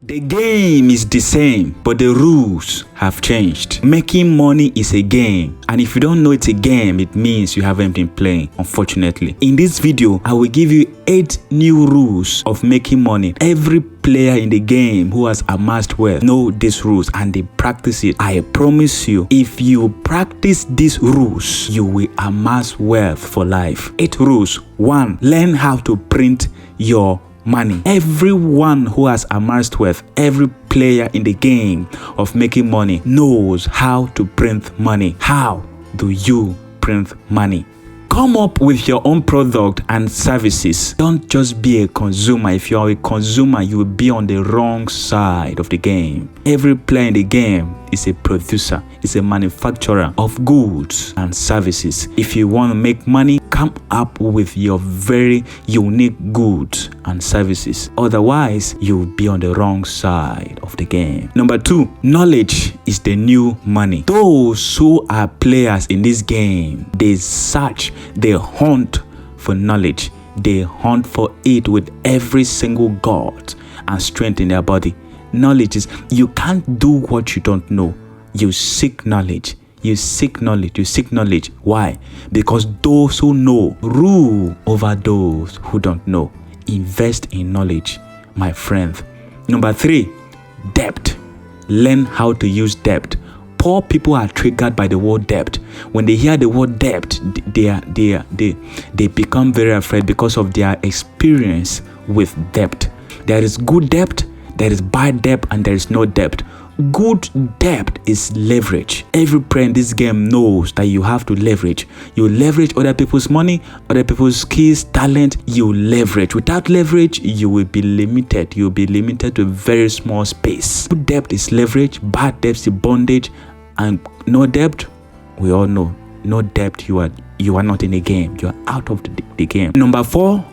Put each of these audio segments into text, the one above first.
The game is the same, but the rules have changed. Making money is a game, and if you don't know it's a game, it means you haven't been playing, unfortunately. In this video, I will give you 8 new rules of making money. Every player in the game who has amassed wealth know these rules and they practice it. I promise you, if you practice these rules, you will amass wealth for life. 8 rules. 1. Learn how to print your money. Everyone who has amassed wealth, every player in the game of making money knows how to print money. How do you print money? Come up with your own product and services. Don't just be a consumer. If you're a consumer, you will be on the wrong side of the game. Every player in the game is a producer, is a manufacturer of goods and services. If you want to make money, come up with your very unique goods and services. Otherwise, you'll be on the wrong side of the game. Number 2, knowledge is the new money. Those who are players in this game, they search, they hunt for knowledge. They hunt for it with every single gut and strength in their body. Knowledge is, you can't do what you don't know. You seek knowledge. You seek knowledge. You seek knowledge. Why? Because those who know rule over those who don't know. Invest in knowledge, my friend. Number 3, debt. Learn how to use debt. Poor people are triggered by the word debt. When they hear the word debt, they become very afraid because of their experience with debt. There is good debt, there is bad debt, and there is no debt. Good debt is leverage. Every player in this game knows that you have to leverage. You leverage other people's money, other people's skills, talent. You leverage. Without leverage, you will be limited. You will be limited to a very small space. Good debt is leverage. Bad debt is bondage. And no debt, we all know. No debt, you are not in the game. You are out of the game. Number 4,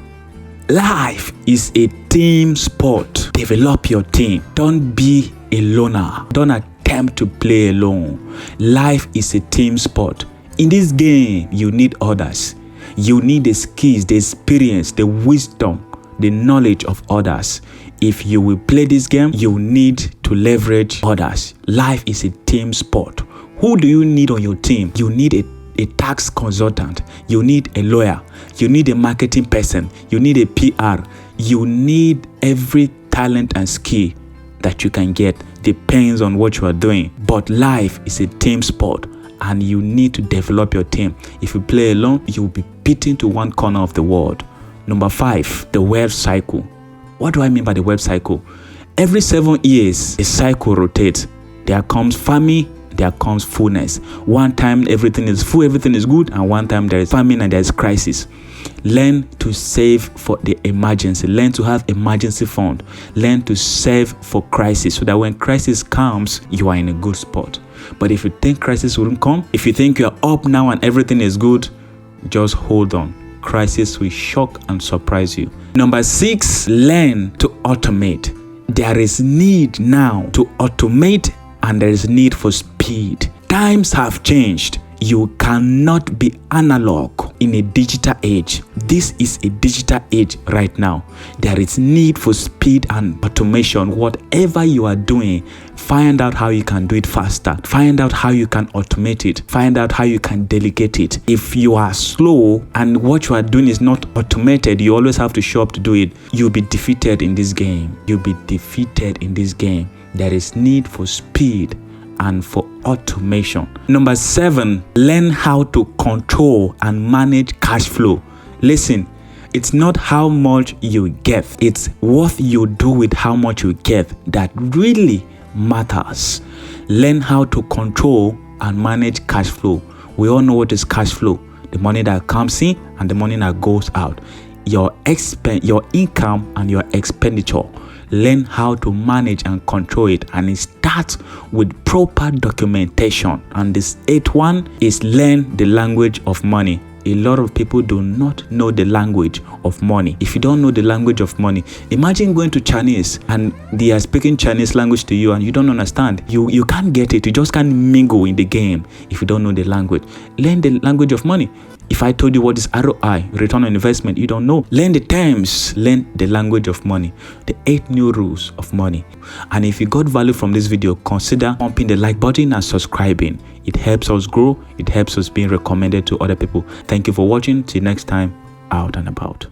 life is a team sport. Develop your team. Don't be a loner. Don't attempt to play alone. Life is a team sport. In this game, you need others. You need the skills, the experience, the wisdom, the knowledge of others. If you will play this game, you need to leverage others. Life is a team sport. Who do you need on your team? You need a tax consultant. You need a lawyer. You need a marketing person. You need a PR. You need every talent and skill that you can get. Depends on what you are doing. But life is a team sport and you need to develop your team. If you play alone, you will be beaten to one corner of the world. Number 5, the wealth cycle. What do I mean by the wealth cycle? Every 7 years, a cycle rotates. There comes famine, there comes fullness. One time everything is full, everything is good, and one time there is famine and there is crisis. Learn to save for the emergency. Learn to have emergency fund. Learn to save for crisis so that when crisis comes, you are in a good spot. But if you think crisis wouldn't come, if you think you're up now and everything is good, just hold on. Crisis will shock and surprise you. Number 6, learn to automate. There is need now to automate and there is need for speed. Times have changed. You cannot be analog in a digital age. This is a digital age right now. There is need for speed and automation. Whatever you are doing, find out how you can do it faster. Find out how you can automate it. Find out how you can delegate it. If you are slow and what you are doing is not automated, you always have to show up to do it. You'll be defeated in this game. You'll be defeated in this game. There is need for speed and for automation. Number 7, learn how to control and manage cash flow. Listen, it's not how much you get, it's what you do with how much you get that really matters. Learn how to control and manage cash flow. We all know what is cash flow: the money that comes in and the money that goes out. Your income and your expenditure. Learn how to manage and control it, and it starts with proper documentation. And this 8th one is learn the language of money. A lot of people do not know the language of money. If you don't know the language of money, imagine going to Chinese and they are speaking Chinese language to you and you don't understand. You can't get it. You just can't mingle in the game if you don't know the language. Learn the language of money. If I told you what is ROI, return on investment, you don't know. Learn the terms, learn the language of money, the 8 new rules of money. And if you got value from this video, consider pumping the like button and subscribing. It helps us grow. It helps us being recommended to other people. Thank you for watching. Till next time, out and about.